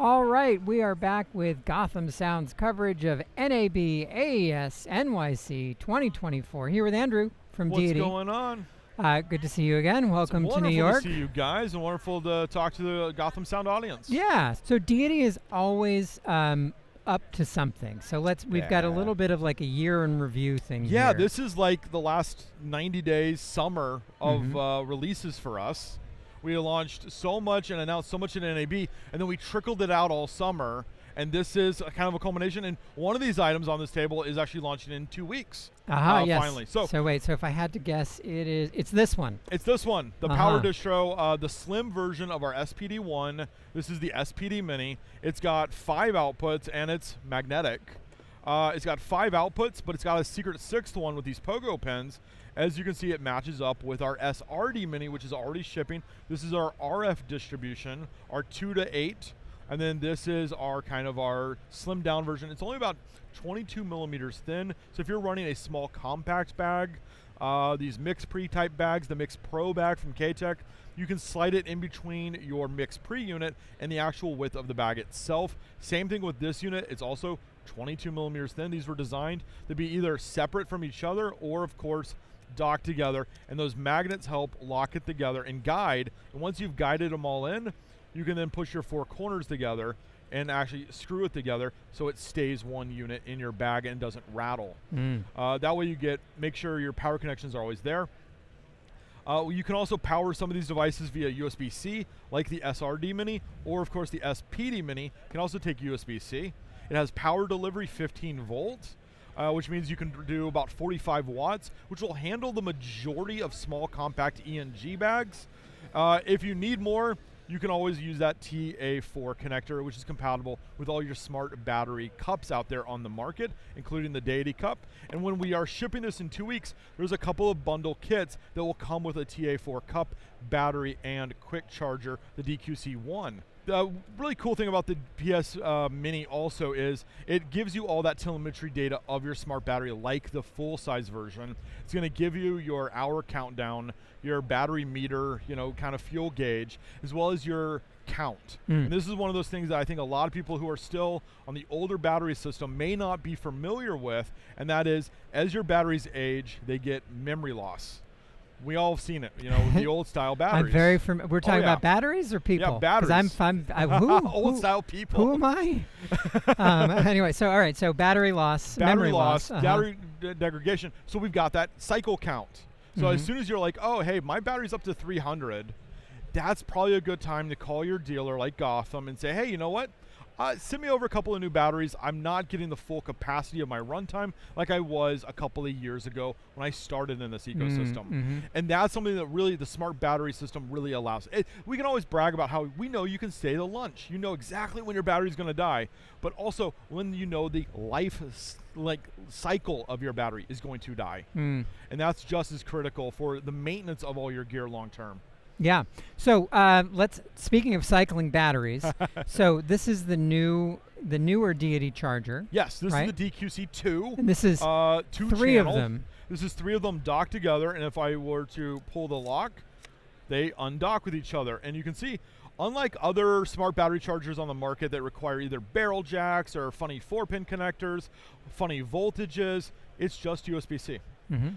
All right, we are back with Gotham Sound's coverage of NAB AES NYC 2024. Here with Andrew from Deity. What's going on? Good to see you again. Welcome to New York. Wonderful to see you guys, and wonderful to talk to the Gotham Sound audience. Yeah, so Deity is always up to something. So we've got a little bit of like a year in review thing Yeah, here. this is like the last 90 days, summer of releases for us. We launched so much and announced so much in NAB, and then we trickled it out all summer. And this is a kind of a culmination. And one of these items on this table is actually launching in 2 weeks. Yes. Finally. So wait, so if I had to guess, it's this one. It's this one, the Power Distro, the slim version of our SPD-1. This is the SPD-Mini. It's got 5 outputs, and it's magnetic. It's got 5 outputs, but it's got a secret 6th one with these pogo pins. As you can see, it matches up with our SRD Mini, which is already shipping. This is our RF distribution, our 2 to 8. And then this is our kind of our slimmed down version. It's only about 22 millimeters thin. So if you're running a small compact bag, these Mix Pre type bags, the Mix Pro bag from K-Tech, you can slide it in between your Mix Pre unit and the actual width of the bag itself. Same thing with this unit. It's also 22 millimeters thin. These were designed to be either separate from each other or, of course, docked together. And those magnets help lock it together and guide. And once you've guided them all in, you can then push your 4 corners together and actually screw it together so it stays one unit in your bag and doesn't rattle. That way you make sure your power connections are always there. You can also power some of these devices via USB-C, like the SRD Mini, or of course the SPD-Mini can also take USB-C. It has power delivery 15 volts, which means you can do about 45 watts, which will handle the majority of small compact ENG bags. If you need more, you can always use that TA4 connector, which is compatible with all your smart battery cups out there on the market, including the Deity cup. And when we are shipping this in 2 weeks, there's a couple of bundle kits that will come with a TA4 cup, battery, and quick charger, the DQC1. The really cool thing about the PS Mini also is it gives you all that telemetry data of your smart battery like the full-size version. It's going to give you your hour countdown, your battery meter, kind of fuel gauge, as well as your count. And this is one of those things that I think a lot of people who are still on the older battery system may not be familiar with, and that is as your batteries age, they get memory loss. We all have seen it, with the old style batteries. I'm very familiar. We're talking about batteries or people? Yeah, batteries. Old style people. Who am I? Anyway, all right. So battery loss, memory loss, battery degradation. So we've got that cycle count. So as soon as you're like, oh, hey, my battery's up to 300, that's probably a good time to call your dealer like Gotham and say, hey, you know what? Send me over a couple of new batteries. I'm not getting the full capacity of my runtime like I was a couple of years ago when I started in this ecosystem. And that's something that really the smart battery system really allows. We can always brag about how we know you can stay to lunch. You know exactly when your battery's going to die, but also when you know the life cycle of your battery is going to die. And that's just as critical for the maintenance of all your gear long term. Yeah. So speaking of cycling batteries, so this is the newer Deity charger. Yes, this is the DQC2. And this is 3 of them. This is 3 of them docked together, and if I were to pull the lock, they undock with each other. And you can see, unlike other smart battery chargers on the market that require either barrel jacks or funny 4-pin connectors, funny voltages, it's just USB-C.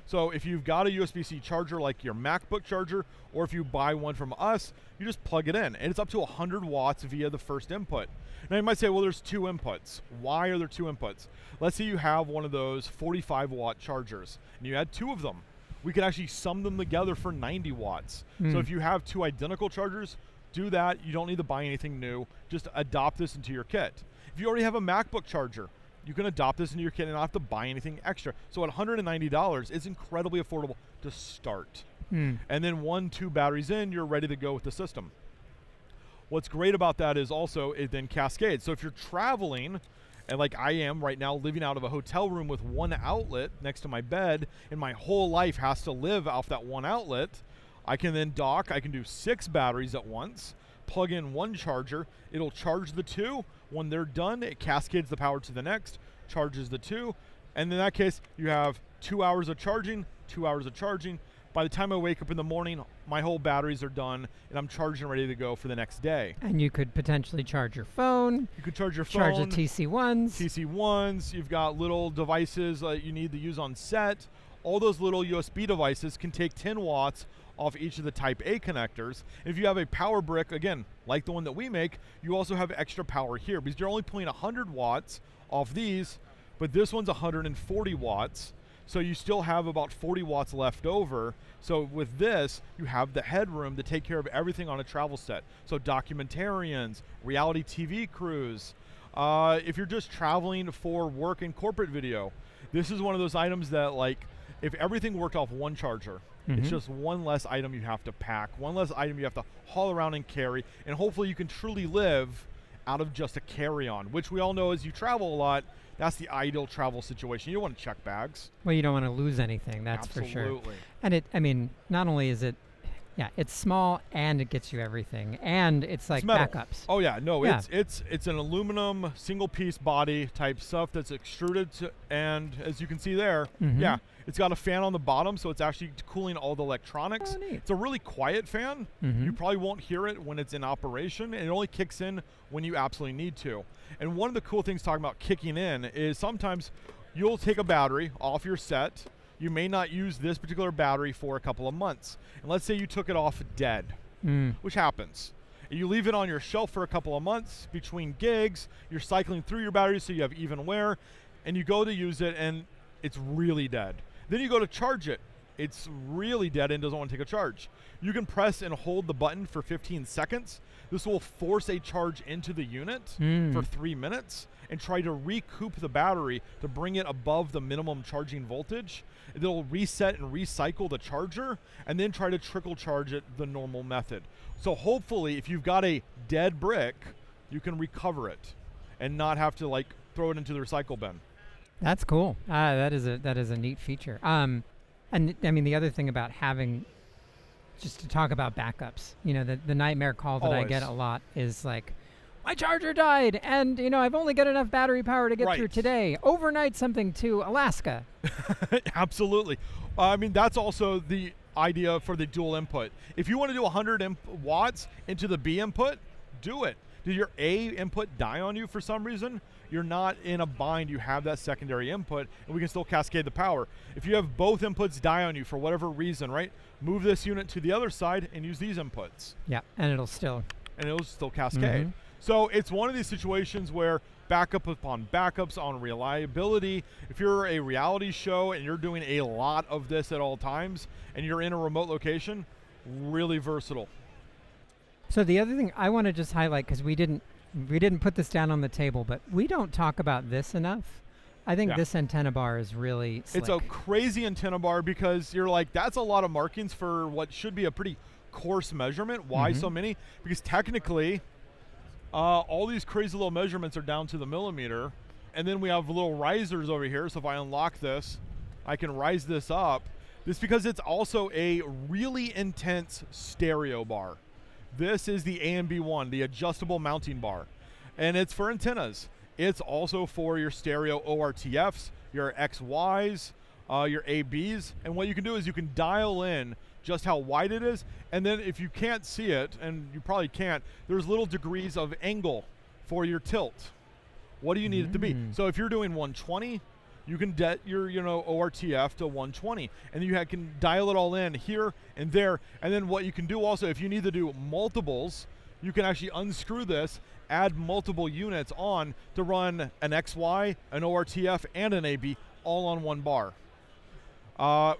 So if you've got a USB-C charger like your MacBook charger, or if you buy one from us, you just plug it in, and it's up to 100 watts via the first input. Now you might say, well, there's 2 inputs. Why are there 2 inputs? Let's say you have one of those 45-watt chargers, and you had 2 of them. We could actually sum them together for 90 watts. So if you have 2 identical chargers, do that. You don't need to buy anything new. Just adopt this into your kit. If you already have a MacBook charger, you can adopt this into your kit and not have to buy anything extra. So at $190, it's incredibly affordable to start. And then 1-2 batteries in, you're ready to go with the system. What's great about that is also it then cascades. So if you're traveling, and like I am right now, living out of a hotel room with 1 outlet next to my bed, and my whole life has to live off that 1 outlet, I can then dock. I can do 6 batteries at once, plug in 1 charger. It'll charge the 2. When they're done, it cascades the power to the next, charges the 2, and in that case, you have 2 hours of charging, 2 hours of charging, By the time I wake up in the morning, my whole batteries are done, and I'm charged and ready to go for the next day. And you could potentially charge your phone. You could charge your phone. Charge the TC1s. TC1s. You've got little devices you need to use on set. All those little USB devices can take 10 watts off each of the Type A connectors. If you have a power brick, again, like the one that we make, you also have extra power here because you're only pulling 100 watts off these, but this one's 140 watts. So you still have about 40 watts left over. So with this, you have the headroom to take care of everything on a travel set. So documentarians, reality TV crews, if you're just traveling for work and corporate video, this is one of those items that, like, if everything worked off one charger, it's just one less item you have to pack, one less item you have to haul around and carry, and hopefully you can truly live out of just a carry-on, which we all know as you travel a lot, that's the ideal travel situation. You don't want to check bags. Well, you don't want to lose anything, that's for sure. Absolutely. And I mean, not only is it, yeah, it's small and it gets you everything, and it's like backups. Oh yeah, no, yeah. It's an aluminum single-piece body type stuff that's extruded, and as you can see there, yeah, it's got a fan on the bottom, so it's actually cooling all the electronics. Oh, neat. It's a really quiet fan. You probably won't hear it when it's in operation, and it only kicks in when you absolutely need to. And one of the cool things talking about kicking in is sometimes you'll take a battery off your set. You may not use this particular battery for a couple of months. And let's say you took it off dead, which happens. You leave it on your shelf for a couple of months between gigs, you're cycling through your batteries so you have even wear, and you go to use it and it's really dead. Then you go to charge it. It's really dead and doesn't want to take a charge. You can press and hold the button for 15 seconds. This will force a charge into the unit for 3 minutes and try to recoup the battery to bring it above the minimum charging voltage. It'll reset and recycle the charger and then try to trickle charge it the normal method. So hopefully if you've got a dead brick, you can recover it and not have to like throw it into the recycle bin. That's cool. That is a neat feature. And I mean, the other thing about having, just to talk about backups, you know, the nightmare call that I get a lot is like, my charger died, and you know, I've only got enough battery power to get through today. Overnight something to Alaska. Absolutely. I mean, that's also the idea for the dual input. If you want to do 100 watts into the B input, do it. Did your A input die on you for some reason? You're not in a bind. You have that secondary input, and we can still cascade the power. If you have both inputs die on you for whatever reason, right? Move this unit to the other side and use these inputs. Yeah, and it'll still cascade. So it's one of these situations where backup upon backups on reliability. If you're a reality show and you're doing a lot of this at all times and you're in a remote location, really versatile. So the other thing I want to just highlight, because we didn't put this down on the table, but we don't talk about this enough. I think this antenna bar is really slick. It's a crazy antenna bar because you're like, that's a lot of markings for what should be a pretty coarse measurement. Why so many? Because technically, all these crazy little measurements are down to the millimeter. And then we have little risers over here. So if I unlock this, I can rise this up. This because it's also a really intense stereo bar. This is the AMB1, the adjustable mounting bar. And it's for antennas. It's also for your stereo ORTFs, your XYs, your ABs. And what you can do is you can dial in just how wide it is. And then if you can't see it, and you probably can't, there's little degrees of angle for your tilt. What do you need it to be? So if you're doing 120, you can get your ORTF to 120, and you can dial it all in here and there. And then what you can do also, if you need to do multiples, you can actually unscrew this, add multiple units on to run an XY, an ORTF, and an AB all on one bar.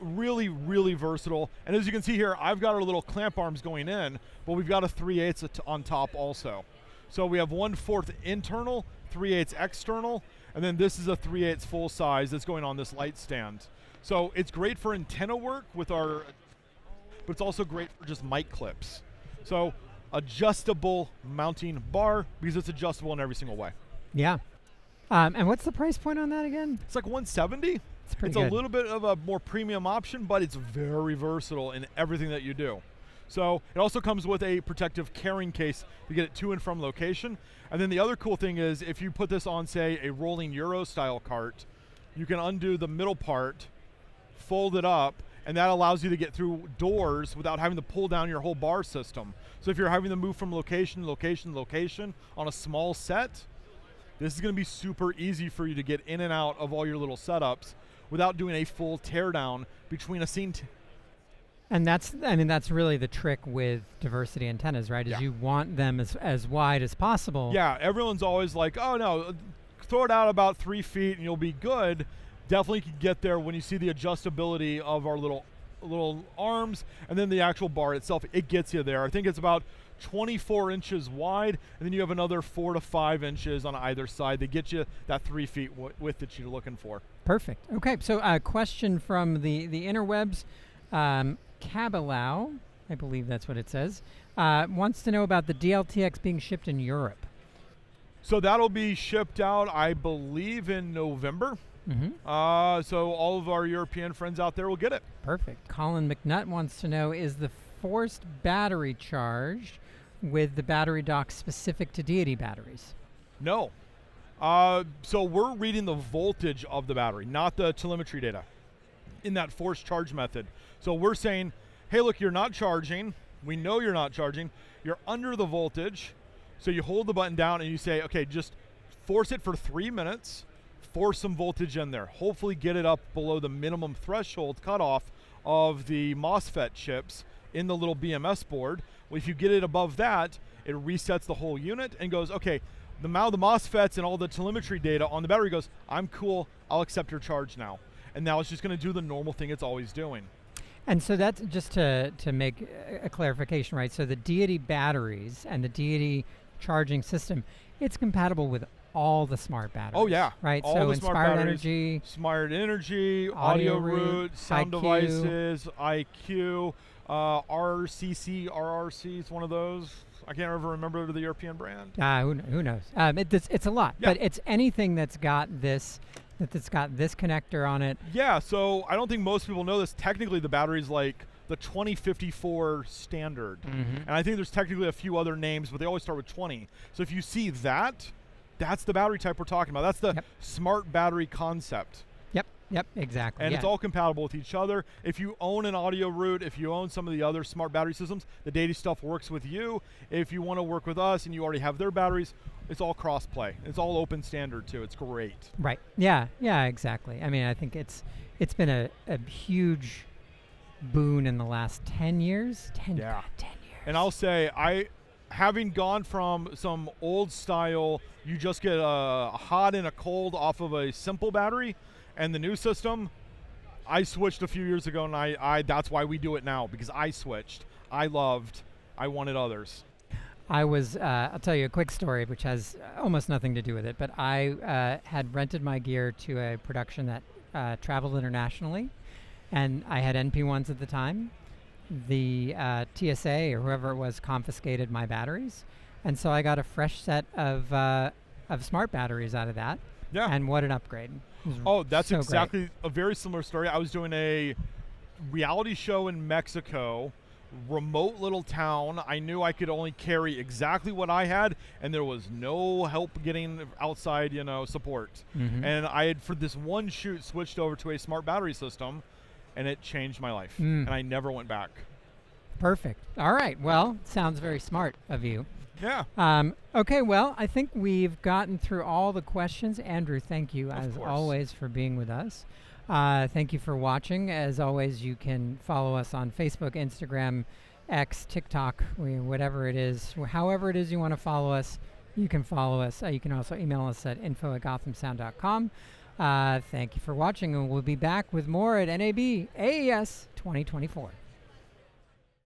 Really, really versatile. And as you can see here, I've got our little clamp arms going in, but we've got a 3/8 on top also. So we have 1/4 internal, 3/8 external, and then this is a 3/8 full size that's going on this light stand. So it's great for antenna work with our, but it's also great for just mic clips. So adjustable mounting bar because it's adjustable in every single way. Yeah. And what's the price point on that again? It's like $170. It's a little bit of a more premium option, but it's very versatile in everything that you do. So it also comes with a protective carrying case to get it to and from location. And then the other cool thing is if you put this on, say, a rolling Euro style cart, you can undo the middle part, fold it up, and that allows you to get through doors without having to pull down your whole bar system. So if you're having to move from location to location to location on a small set, this is going to be super easy for you to get in and out of all your little setups without doing a full teardown between a scene. And that's really the trick with diversity antennas, right? Is you want them as wide as possible. Yeah, everyone's always like, oh no, throw it out about 3 feet and you'll be good. Definitely can get there when you see the adjustability of our little arms and then the actual bar itself. It gets you there. I think it's about 24 inches wide, and then you have another 4 to 5 inches on either side. They get you that 3 feet width that you're looking for. Perfect. Okay, so a question from the interwebs. Cabalau, I believe that's what it says, wants to know about the DLTX being shipped in Europe. So that'll be shipped out, I believe, in November. So all of our European friends out there will get it. Perfect. Colin McNutt wants to know, is the forced battery charged with the battery dock specific to Deity batteries? No. So we're reading the voltage of the battery, not the telemetry data in that forced charge method. So we're saying, hey, look, you're not charging. We know you're not charging. You're under the voltage. So you hold the button down and you say, okay, just force it for 3 minutes, force some voltage in there. Hopefully get it up below the minimum threshold cutoff of the MOSFET chips in the little BMS board. Well, if you get it above that, it resets the whole unit and goes, okay, the MOSFETs and all the telemetry data on the battery goes, I'm cool, I'll accept your charge now. And now it's just gonna do the normal thing it's always doing. And so that's just to make a clarification, right? So the Deity batteries and the Deity charging system, it's compatible with all the smart batteries. Oh yeah, right. All so the smart Inspired batteries, Energy, Smart Energy, Audio Root, Sound IQ. Devices, IQ, RRC is one of those. I can't ever remember the European brand. Who knows? It's a lot, but it's anything that's got this connector on it. Yeah. So I don't think most people know this. Technically, the battery's like the 2054 standard, and I think there's technically a few other names, but they always start with 20. So if you see that, that's the battery type we're talking about. That's the smart battery concept. Yep, exactly. And it's all compatible with each other. If you own an Audio Root, if you own some of the other smart battery systems, the Deity stuff works with you. If you want to work with us and you already have their batteries, it's all cross-play. It's all open standard too. It's great. Right. Yeah, exactly. I mean, I think it's been a huge boon in the last 10 years. 10 years. And I'll say, having gone from some old style, you just get a hot and a cold off of a simple battery, and the new system, I switched a few years ago, and I that's why we do it now, because I switched. I wanted others. I'll tell you a quick story, which has almost nothing to do with it, but I had rented my gear to a production that traveled internationally, and I had NP1s at the time. The TSA or whoever it was confiscated my batteries, and so I got a fresh set of smart batteries out of that. Yeah. And what an upgrade. Oh, that's so exactly great. A very similar story. I was doing a reality show in Mexico, remote little town. I knew I could only carry exactly what I had, and there was no help getting outside, support. And I had, for this one shoot, switched over to a smart battery system, and it changed my life. And I never went back. Perfect. All right. Well, sounds very smart of you. Yeah. Okay, well, I think we've gotten through all the questions. Andrew, thank you, as always, for being with us. Thank you for watching. As always, you can follow us on Facebook, Instagram, X, TikTok, whatever it is. However it is you want to follow us, you can follow us. You can also email us at info@gothamsound.com. Thank you for watching, and we'll be back with more at NAB AES 2024.